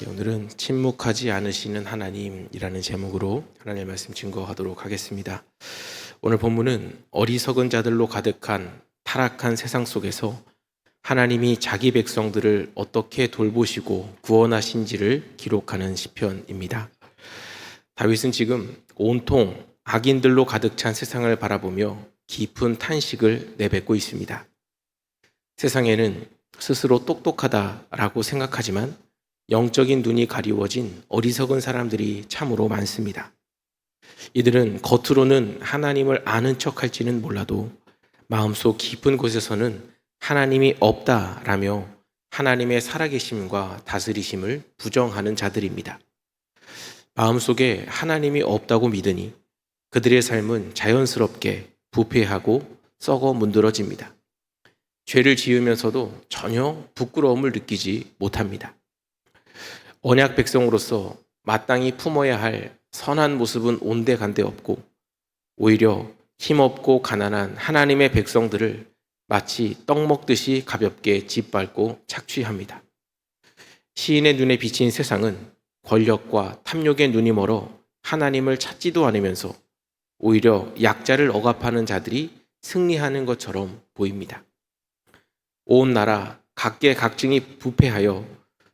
오늘은 침묵하지 않으시는 하나님이라는 제목으로 하나님의 말씀 증거하도록 하겠습니다. 오늘 본문은 어리석은 자들로 가득한 타락한 세상 속에서 하나님이 자기 백성들을 어떻게 돌보시고 구원하신지를 기록하는 시편입니다. 다윗은 지금 온통 악인들로 가득 찬 세상을 바라보며 깊은 탄식을 내뱉고 있습니다. 세상에는 스스로 똑똑하다라고 생각하지만 영적인 눈이 가리워진 어리석은 사람들이 참으로 많습니다. 이들은 겉으로는 하나님을 아는 척할지는 몰라도 마음속 깊은 곳에서는 하나님이 없다라며 하나님의 살아계심과 다스리심을 부정하는 자들입니다. 마음속에 하나님이 없다고 믿으니 그들의 삶은 자연스럽게 부패하고 썩어 문드러집니다. 죄를 지으면서도 전혀 부끄러움을 느끼지 못합니다. 언약 백성으로서 마땅히 품어야 할 선한 모습은 온데간데 없고 오히려 힘없고 가난한 하나님의 백성들을 마치 떡 먹듯이 가볍게 짓밟고 착취합니다. 시인의 눈에 비친 세상은 권력과 탐욕의 눈이 멀어 하나님을 찾지도 않으면서 오히려 약자를 억압하는 자들이 승리하는 것처럼 보입니다. 온 나라 각계각층이 부패하여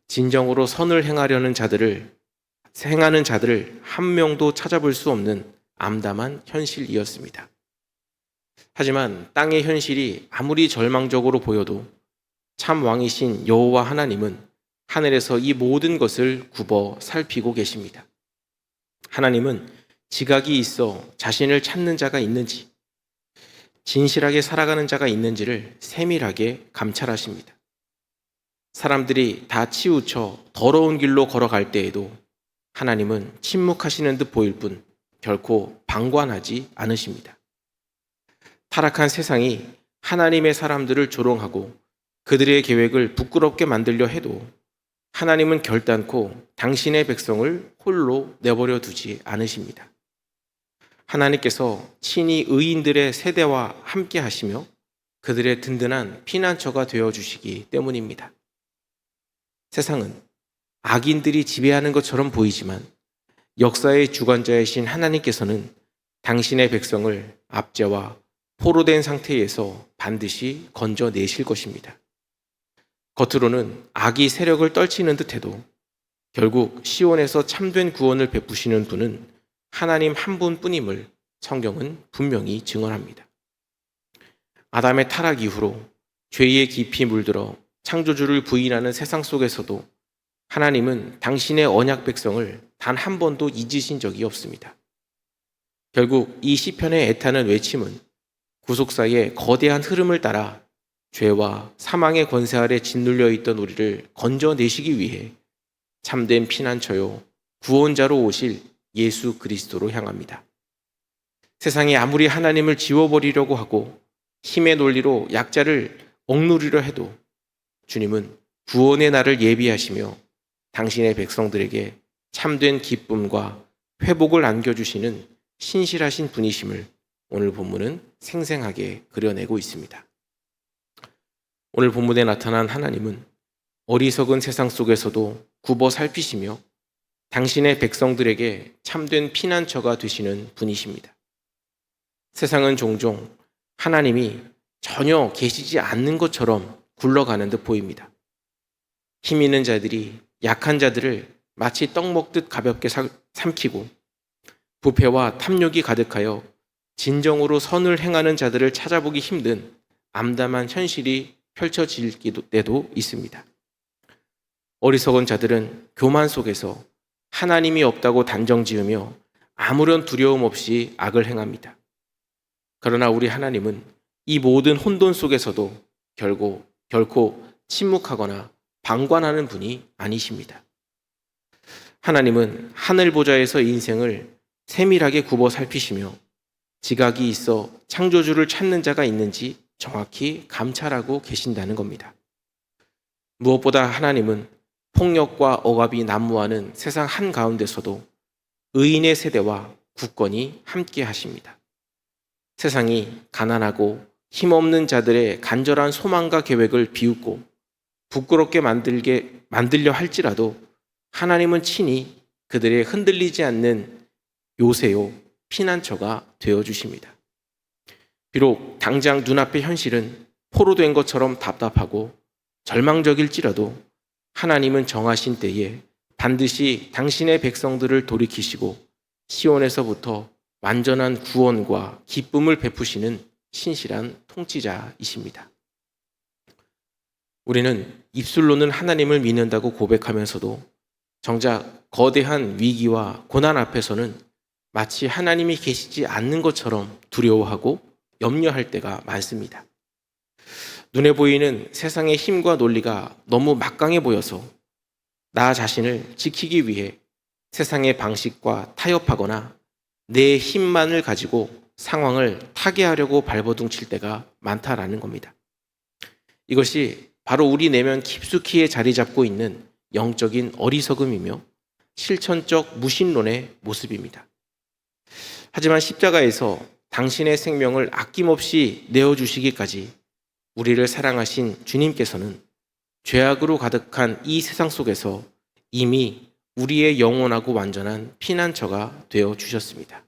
진정으로 선을 행하는 자들을 한 명도 찾아볼 수 없는 암담한 현실이었습니다. 하지만 땅의 현실이 아무리 절망적으로 보여도 참 왕이신 여호와 하나님은 하늘에서 이 모든 것을 굽어 살피고 계십니다. 하나님은 지각이 있어 자신을 찾는 자가 있는지, 진실하게 살아가는 자가 있는지를 세밀하게 감찰하십니다. 사람들이 다 치우쳐 더러운 길로 걸어갈 때에도 하나님은 침묵하시는 듯 보일 뿐 결코 방관하지 않으십니다. 타락한 세상이 하나님의 사람들을 조롱하고 그들의 계획을 부끄럽게 만들려 해도 하나님은 결단코 당신의 백성을 홀로 내버려 두지 않으십니다. 하나님께서 친히 의인들의 세대와 함께 하시며 그들의 든든한 피난처가 되어주시기 때문입니다. 세상은 악인들이 지배하는 것처럼 보이지만 역사의 주관자이신 하나님께서는 당신의 백성을 압제와 포로된 상태에서 반드시 건져내실 것입니다. 겉으로는 악이 세력을 떨치는 듯해도 결국 시온에서 참된 구원을 베푸시는 분은 하나님 한 분뿐임을 성경은 분명히 증언합니다. 아담의 타락 이후로 죄에 깊이 물들어 창조주를 부인하는 세상 속에서도 하나님은 당신의 언약 백성을 단 한 번도 잊으신 적이 없습니다. 결국 이 시편의 애타는 외침은 구속사의 거대한 흐름을 따라 죄와 사망의 권세 아래 짓눌려 있던 우리를 건져내시기 위해 참된 피난처요 구원자로 오실 예수 그리스도로 향합니다. 세상이 아무리 하나님을 지워버리려고 하고 힘의 논리로 약자를 억누르려 해도 주님은 구원의 날을 예비하시며 당신의 백성들에게 참된 기쁨과 회복을 안겨주시는 신실하신 분이심을 오늘 본문은 생생하게 그려내고 있습니다. 오늘 본문에 나타난 하나님은 어리석은 세상 속에서도 굽어 살피시며 당신의 백성들에게 참된 피난처가 되시는 분이십니다. 세상은 종종 하나님이 전혀 계시지 않는 것처럼 굴러가는 듯 보입니다. 힘 있는 자들이 약한 자들을 마치 떡 먹듯 가볍게 삼키고 부패와 탐욕이 가득하여 진정으로 선을 행하는 자들을 찾아보기 힘든 암담한 현실이 펼쳐질 때도 있습니다. 어리석은 자들은 교만 속에서 하나님이 없다고 단정지으며 아무런 두려움 없이 악을 행합니다. 그러나 우리 하나님은 이 모든 혼돈 속에서도 결코 침묵하거나 방관하는 분이 아니십니다. 하나님은 하늘 보좌에서 인생을 세밀하게 굽어 살피시며 지각이 있어 창조주를 찾는 자가 있는지 정확히 감찰하고 계신다는 겁니다. 무엇보다 하나님은 폭력과 억압이 난무하는 세상 한가운데서도 의인의 세대와 굳건히 함께 하십니다. 세상이 가난하고 힘없는 자들의 간절한 소망과 계획을 비웃고 부끄럽게 만들려 할지라도 하나님은 친히 그들의 흔들리지 않는 요새요, 피난처가 되어 주십니다. 비록 당장 눈앞의 현실은 포로된 것처럼 답답하고 절망적일지라도 하나님은 정하신 때에 반드시 당신의 백성들을 돌이키시고 시온에서부터 완전한 구원과 기쁨을 베푸시는 신실한 통치자이십니다. 우리는 입술로는 하나님을 믿는다고 고백하면서도 정작 거대한 위기와 고난 앞에서는 마치 하나님이 계시지 않는 것처럼 두려워하고 염려할 때가 많습니다. 눈에 보이는 세상의 힘과 논리가 너무 막강해 보여서 나 자신을 지키기 위해 세상의 방식과 타협하거나 내 힘만을 가지고 상황을 타개하려고 발버둥칠 때가 많다라는 겁니다. 이것이 바로 우리 내면 깊숙이 자리 잡고 있는 영적인 어리석음이며 실천적 무신론의 모습입니다. 하지만 십자가에서 당신의 생명을 아낌없이 내어주시기까지 우리를 사랑하신 주님께서는 죄악으로 가득한 이 세상 속에서 이미 우리의 영원하고 완전한 피난처가 되어 주셨습니다.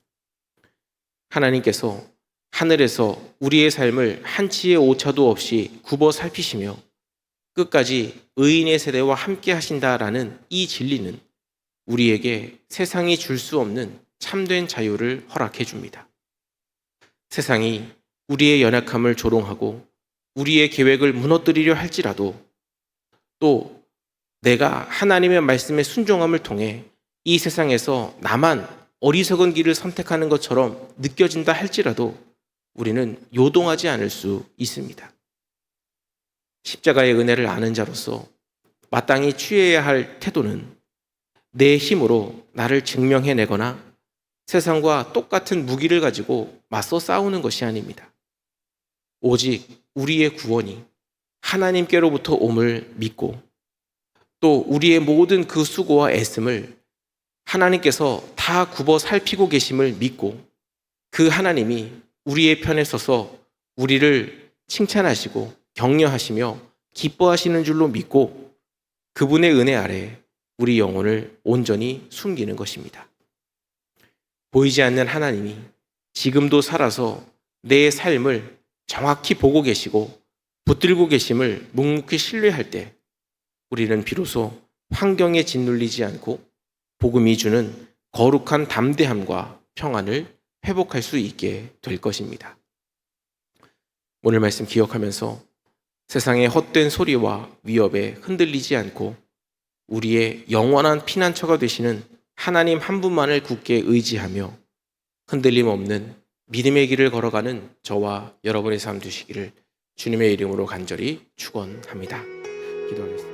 하나님께서 하늘에서 우리의 삶을 한치의 오차도 없이 굽어 살피시며 끝까지 의인의 세대와 함께 하신다라는 이 진리는 우리에게 세상이 줄 수 없는 참된 자유를 허락해 줍니다. 세상이 우리의 연약함을 조롱하고 우리의 계획을 무너뜨리려 할지라도 또 내가 하나님의 말씀에 순종함을 통해 이 세상에서 나만 어리석은 길을 선택하는 것처럼 느껴진다 할지라도 우리는 요동하지 않을 수 있습니다. 십자가의 은혜를 아는 자로서 마땅히 취해야 할 태도는 내 힘으로 나를 증명해내거나 세상과 똑같은 무기를 가지고 맞서 싸우는 것이 아닙니다. 오직 우리의 구원이 하나님께로부터 옴을 믿고 또 우리의 모든 그 수고와 애씀을 하나님께서 다 굽어 살피고 계심을 믿고 그 하나님이 우리의 편에 서서 우리를 칭찬하시고 격려하시며 기뻐하시는 줄로 믿고 그분의 은혜 아래 우리 영혼을 온전히 숨기는 것입니다. 보이지 않는 하나님이 지금도 살아서 내 삶을 정확히 보고 계시고 붙들고 계심을 묵묵히 신뢰할 때 우리는 비로소 환경에 짓눌리지 않고 복음이 주는 거룩한 담대함과 평안을 회복할 수 있게 될 것입니다. 오늘 말씀 기억하면서 세상의 헛된 소리와 위협에 흔들리지 않고 우리의 영원한 피난처가 되시는 하나님 한 분만을 굳게 의지하며 흔들림 없는 믿음의 길을 걸어가는 저와 여러분의 삶 되시기를 주님의 이름으로 간절히 축원합니다. 기도하겠습니다.